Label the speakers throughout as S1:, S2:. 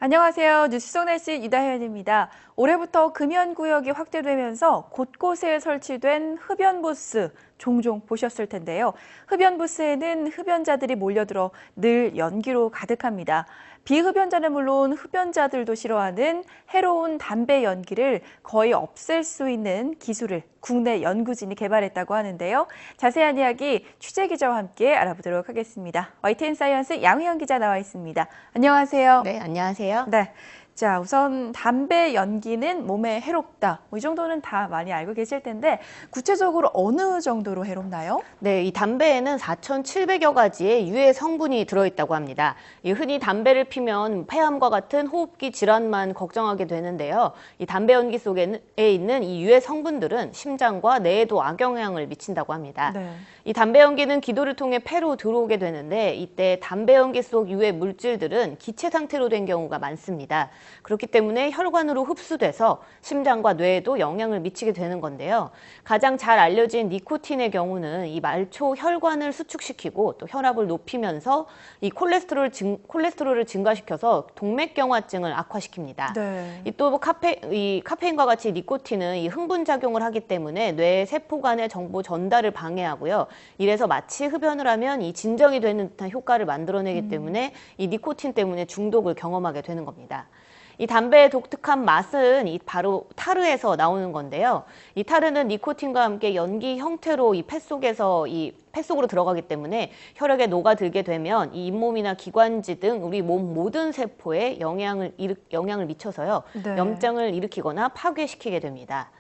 S1: 안녕하세요. 뉴스 속 날씨 유다현입니다. 올해부터 금연구역이 확대되면서 곳곳에 설치된 흡연부스 종종 보셨을 텐데요. 흡연부스에는 흡연자들이 몰려들어 늘 연기로 가득합니다. 비흡연자는 물론 흡연자들도 싫어하는 해로운 담배 연기를 거의 없앨 수 있는 기술을 국내 연구진이 개발했다고 하는데요. 자세한 이야기 취재 기자와 함께 알아보도록 하겠습니다. YTN 사이언스 양희연 기자 나와 있습니다. 안녕하세요.
S2: 네, 안녕하세요.
S1: 네. 자, 우선 담배 연기는 몸에 해롭다. 이 정도는 다 많이 알고 계실 텐데 구체적으로 어느 정도로 해롭나요?
S2: 네, 이 담배에는 4,700여 가지의 유해 성분이 들어있다고 합니다. 흔히 담배를 피면 폐암과 같은 호흡기 질환만 걱정하게 되는데요. 이 담배 연기 속에 있는 이 유해 성분들은 심장과 뇌에도 악영향을 미친다고 합니다.
S1: 네.
S2: 이 담배 연기는 기도를 통해 폐로 들어오게 되는데 이때 담배 연기 속 유해 물질들은 기체 상태로 된 경우가 많습니다. 그렇기 때문에 혈관으로 흡수돼서 심장과 뇌에도 영향을 미치게 되는 건데요. 가장 잘 알려진 니코틴의 경우는 이 말초 혈관을 수축시키고 또 혈압을 높이면서 이 콜레스테롤을 증가시켜서 동맥경화증을 악화시킵니다.
S1: 네.
S2: 또 카페인과 같이 니코틴은 이 흥분 작용을 하기 때문에 뇌 세포 간의 정보 전달을 방해하고요. 이래서 마치 흡연을 하면 이 진정이 되는 듯한 효과를 만들어내기 때문에 이 니코틴 때문에 중독을 경험하게 되는 겁니다. 이 담배의 독특한 맛은 바로 타르에서 나오는 건데요. 이 타르는 니코틴과 함께 연기 형태로 이 폐 속으로 들어가기 때문에 혈액에 녹아들게 되면 이 잇몸이나 기관지 등 우리 몸 모든 세포에 영향을 미쳐서요.
S1: 네.
S2: 염증을 일으키거나 파괴시키게 됩니다.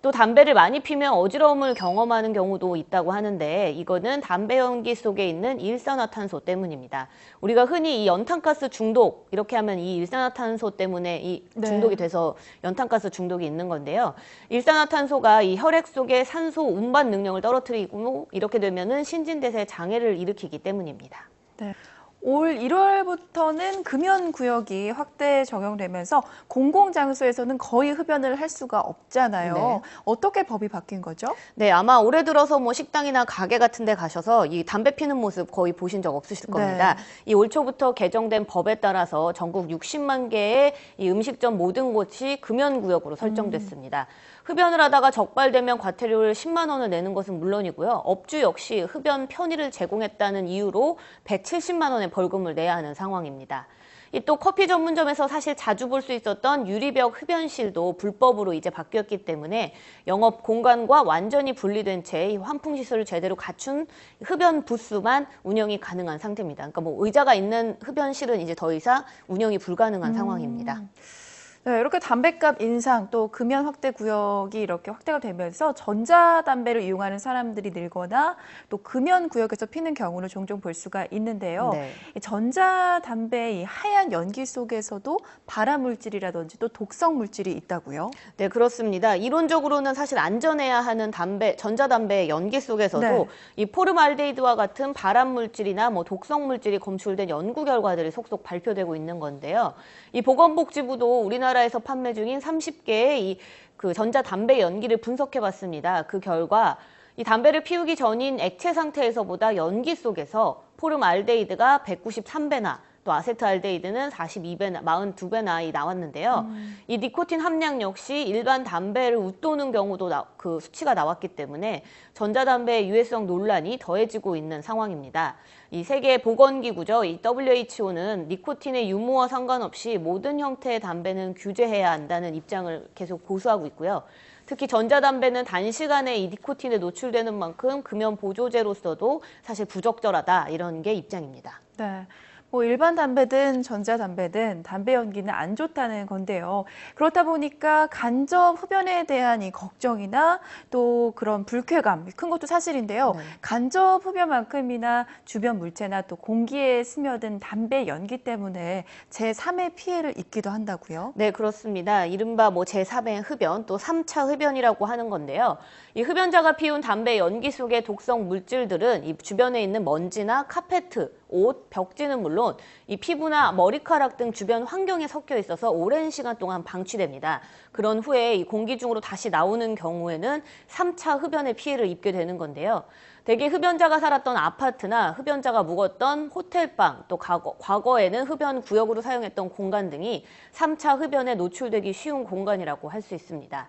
S2: 또 담배를 많이 피면 어지러움을 경험하는 경우도 있다고 하는데 이거는 담배 연기 속에 있는 일산화탄소 때문입니다. 우리가 흔히 이 연탄가스 중독 이렇게 하면 이 일산화탄소 때문에 이 중독이 돼서 연탄가스 중독이 있는 건데요. 일산화탄소가 이 혈액 속의 산소 운반 능력을 떨어뜨리고 이렇게 되면은 신진대사에 장애를 일으키기 때문입니다.
S1: 네. 올 1월부터는 금연구역이 확대 적용되면서 공공장소에서는 거의 흡연을 할 수가 없잖아요.
S2: 네.
S1: 어떻게 법이 바뀐 거죠?
S2: 네, 아마 올해 들어서 뭐 식당이나 가게 같은 데 가셔서 이 담배 피는 모습 거의 보신 적 없으실 겁니다. 이 올 초부터 개정된 법에 따라서 전국 60만 개의 이 음식점 모든 곳이 금연구역으로 설정됐습니다. 흡연을 하다가 적발되면 과태료를 10만 원을 내는 것은 물론이고요. 업주 역시 흡연 편의를 제공했다는 이유로 170만 원의 벌금을 내야 하는 상황입니다. 또 커피 전문점에서 사실 자주 볼 수 있었던 유리벽 흡연실도 불법으로 이제 바뀌었기 때문에 영업 공간과 완전히 분리된 채 환풍 시설을 제대로 갖춘 흡연 부스만 운영이 가능한 상태입니다. 그러니까 뭐 의자가 있는 흡연실은 이제 더 이상 운영이 불가능한 상황입니다.
S1: 네, 이렇게 담배값 인상 또 금연 확대 구역이 이렇게 확대가 되면서 전자담배를 이용하는 사람들이 늘거나 또 금연 구역에서 피는 경우를 종종 볼 수가 있는데요.
S2: 네.
S1: 이 전자담배의 이 하얀 연기 속에서도 발암 물질이라든지 또 독성 물질이 있다고요?
S2: 네, 그렇습니다. 이론적으로는 사실 안전해야 하는 전자담배 연기 속에서도 이 포름알데히드와 같은 발암 물질이나 뭐 독성 물질이 검출된 연구 결과들이 속속 발표되고 있는 건데요. 이 보건복지부도 우리나라에서 판매 중인 30개의 그 전자담배 연기를 분석해봤습니다. 그 결과 이 담배를 피우기 전인 액체 상태에서보다 연기 속에서 포름알데히드가 193배나 또 아세트알데히드는 42배나, 42배나 나왔는데요. 이 니코틴 함량 역시 일반 담배를 웃도는 경우도 그 수치가 나왔기 때문에 전자담배의 유해성 논란이 더해지고 있는 상황입니다. 이 세계 보건기구죠. 이 WHO는 니코틴의 유무와 상관없이 모든 형태의 담배는 규제해야 한다는 입장을 계속 고수하고 있고요. 특히 전자담배는 단시간에 이 니코틴에 노출되는 만큼 금연 보조제로서도 사실 부적절하다 이런 게 입장입니다.
S1: 네. 뭐 일반 담배든 전자담배든 담배 연기는 안 좋다는 건데요. 그렇다 보니까 간접 흡연에 대한 이 걱정이나 또 그런 불쾌감 큰 것도 사실인데요. 간접 흡연만큼이나 주변 물체나 또 공기에 스며든 담배 연기 때문에 제3의 피해를 입기도 한다고요?
S2: 네, 그렇습니다. 이른바 뭐 제3의 흡연, 또 3차 흡연이라고 하는 건데요. 이 흡연자가 피운 담배 연기 속의 독성 물질들은 이 주변에 있는 먼지나 카페트, 옷, 벽지는 물론 이 피부나 머리카락 등 주변 환경에 섞여 있어서 오랜 시간 동안 방치됩니다. 그런 후에 이 공기 중으로 다시 나오는 경우에는 3차 흡연의 피해를 입게 되는 건데요. 대개 흡연자가 살았던 아파트나 흡연자가 묵었던 호텔방, 또 과거에는 흡연 구역으로 사용했던 공간 등이 3차 흡연에 노출되기 쉬운 공간이라고 할 수 있습니다.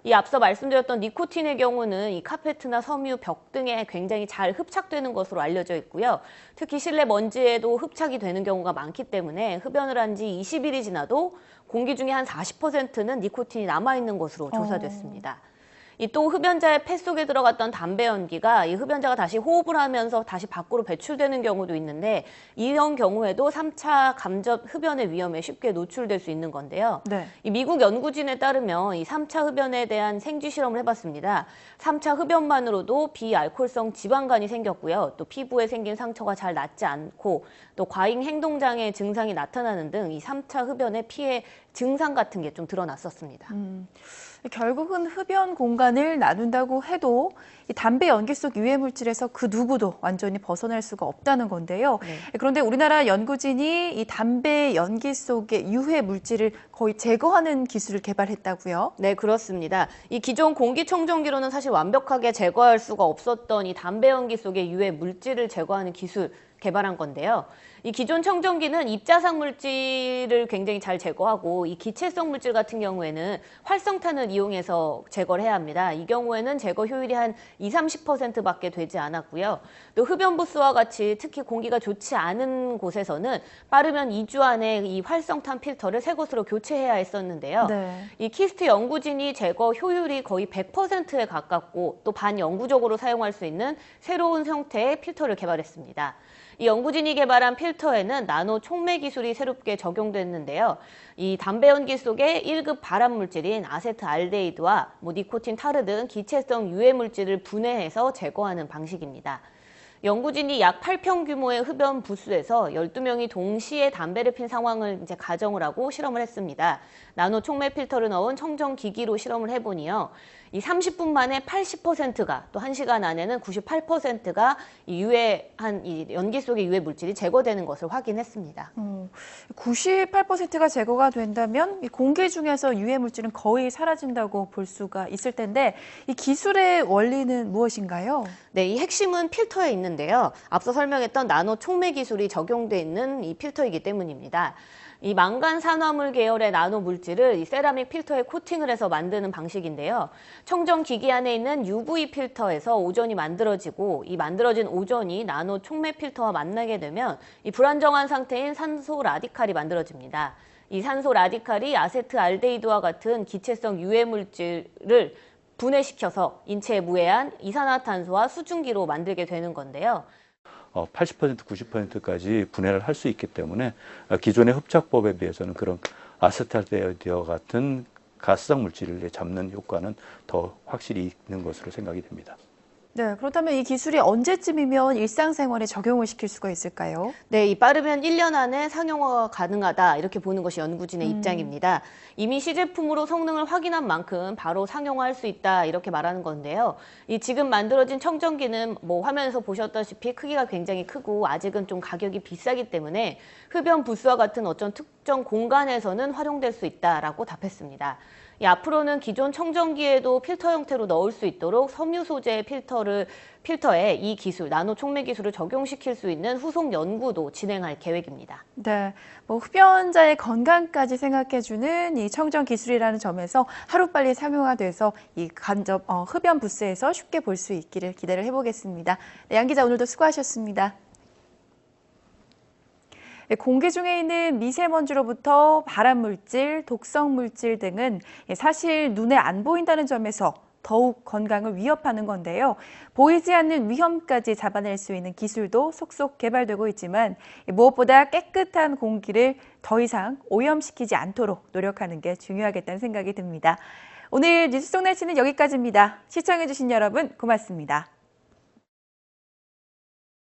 S2: 이 앞서 말씀드렸던 니코틴의 경우는 이 카페트나 섬유, 벽 등에 굉장히 잘 흡착되는 것으로 알려져 있고요. 특히 실내 먼지에도 흡착이 되는 경우가 많기 때문에 흡연을 한 지 20일이 지나도 공기 중에 한 40%는 니코틴이 남아있는 것으로 조사됐습니다. 이 또 흡연자의 폐 속에 들어갔던 담배 연기가 이 흡연자가 다시 호흡을 하면서 다시 밖으로 배출되는 경우도 있는데 이런 경우에도 3차 감전 흡연의 위험에 쉽게 노출될 수 있는 건데요.
S1: 네.
S2: 이 미국 연구진에 따르면 이 3차 흡연에 대한 생쥐 실험을 해봤습니다. 3차 흡연만으로도 비알코올성 지방간이 생겼고요. 또 피부에 생긴 상처가 잘 낫지 않고 또 과잉 행동장애 증상이 나타나는 등 이 3차 흡연의 피해 증상 같은 게 좀 드러났었습니다.
S1: 결국은 흡연 공간을 나눈다고 해도 이 담배 연기 속 유해 물질에서 그 누구도 완전히 벗어날 수가 없다는 건데요.
S2: 네.
S1: 그런데 우리나라 연구진이 이 담배 연기 속의 유해 물질을 거의 제거하는 기술을 개발했다고요?
S2: 네, 그렇습니다. 이 기존 공기청정기로는 사실 완벽하게 제거할 수가 없었던 이 담배 연기 속의 유해 물질을 제거하는 기술 개발한 건데요. 이 기존 청정기는 입자상 물질을 굉장히 잘 제거하고 이 기체성 물질 같은 경우에는 활성탄을 이용해서 제거를 해야 합니다. 이 경우에는 제거 효율이 한 20-30%밖에 되지 않았고요. 또 흡연부스와 같이 특히 공기가 좋지 않은 곳에서는 빠르면 2주 안에 이 활성탄 필터를 새 것으로 교체해야 했었는데요.
S1: 네.
S2: 이 키스트 연구진이 제거 효율이 거의 100%에 가깝고 또 반영구적으로 사용할 수 있는 새로운 형태의 필터를 개발했습니다. 이 연구진이 개발한 필터에는 나노 촉매 기술이 새롭게 적용됐는데요. 이 담배 연기 속에 1급 발암 물질인 아세트알데히드와 니코틴 타르 등 기체성 유해 물질을 분해해서 제거하는 방식입니다. 연구진이 약 8평 규모의 흡연 부스에서 12명이 동시에 담배를 핀 상황을 가정을 하고 실험을 했습니다. 나노 촉매 필터를 넣은 청정 기기로 실험을 해보니요. 이 30분 만에 80%가 또 1시간 안에는 98%가 이 연기 속의 유해 물질이 제거되는 것을 확인했습니다.
S1: 98%가 제거가 된다면 이 공기 중에서 유해 물질은 거의 사라진다고 볼 수가 있을 텐데 이 기술의 원리는 무엇인가요?
S2: 네, 이 핵심은 필터에 있는데요. 앞서 설명했던 나노 촉매 기술이 적용돼 있는 이 필터이기 때문입니다. 이 망간 산화물 계열의 나노 물질을 이 세라믹 필터에 코팅을 해서 만드는 방식인데요. 청정 기기 안에 있는 UV 필터에서 오존이 만들어지고 이 만들어진 오존이 나노 촉매 필터와 만나게 되면 이 불안정한 상태인 산소 라디칼이 만들어집니다. 이 산소 라디칼이 아세트알데히드와 같은 기체성 유해 물질을 분해시켜서 인체에 무해한 이산화탄소와 수증기로 만들게 되는 건데요.
S3: 80%, 90%까지 분해를 할 수 있기 때문에 기존의 흡착법에 비해서는 그런 아세트알데히드와 같은 가스성 물질을 잡는 효과는 더 확실히 있는 것으로 생각이 됩니다.
S1: 네, 그렇다면 이 기술이 언제쯤이면 일상생활에 적용을 시킬 수가 있을까요?
S2: 네, 이 빠르면 1년 안에 상용화가 가능하다 이렇게 보는 것이 연구진의 입장입니다. 이미 시제품으로 성능을 확인한 만큼 바로 상용화할 수 있다 이렇게 말하는 건데요. 이 지금 만들어진 청정기는 화면에서 보셨다시피 크기가 굉장히 크고 아직은 좀 가격이 비싸기 때문에 흡연 부스와 같은 어떤 특정 공간에서는 활용될 수 있다라고 답했습니다. 앞으로는 기존 청정기에도 필터 형태로 넣을 수 있도록 섬유 소재의 필터에 이 기술, 나노 촉매 기술을 적용시킬 수 있는 후속 연구도 진행할 계획입니다.
S1: 네, 흡연자의 건강까지 생각해주는 이 청정 기술이라는 점에서 하루빨리 상용화돼서 이 흡연 부스에서 쉽게 볼 수 있기를 기대를 해보겠습니다. 네, 양 기자 오늘도 수고하셨습니다. 공기 중에 있는 미세먼지로부터 발암물질, 독성물질 등은 사실 눈에 안 보인다는 점에서 더욱 건강을 위협하는 건데요. 보이지 않는 위험까지 잡아낼 수 있는 기술도 속속 개발되고 있지만 무엇보다 깨끗한 공기를 더 이상 오염시키지 않도록 노력하는 게 중요하겠다는 생각이 듭니다. 오늘 뉴스 속 날씨는 여기까지입니다. 시청해주신 여러분 고맙습니다.